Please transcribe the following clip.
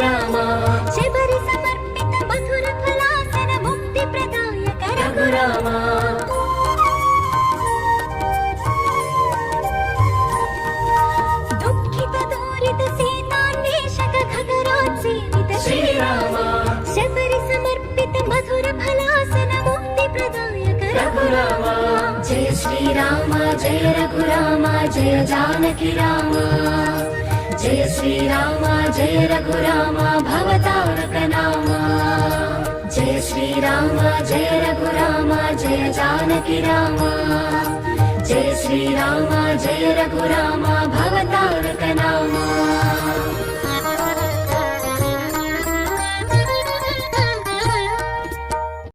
శ్రీరామ శబరి సమర్పిత మధుర ఫలాసన ముక్తి ప్రదాయక రఘురామ దుఃఖిత దూరిత సీతాన్వేషక ఖగరోత్సేవిత శ్రీరామ శబరి సమర్పిత మధుర ఫలాసన ముక్తి ప్రదాయక రఘురామ జయ శ్రీరామ జయ రఘురామ జయ జానకి రామ జయ శ్రీరామ జయ రఘురామ భవతారక నామ జయ శ్రీరామ జయ రఘురామ జయ జానకి రామ జయ శ్రీరామ జయ రఘురామ భవతారక నామ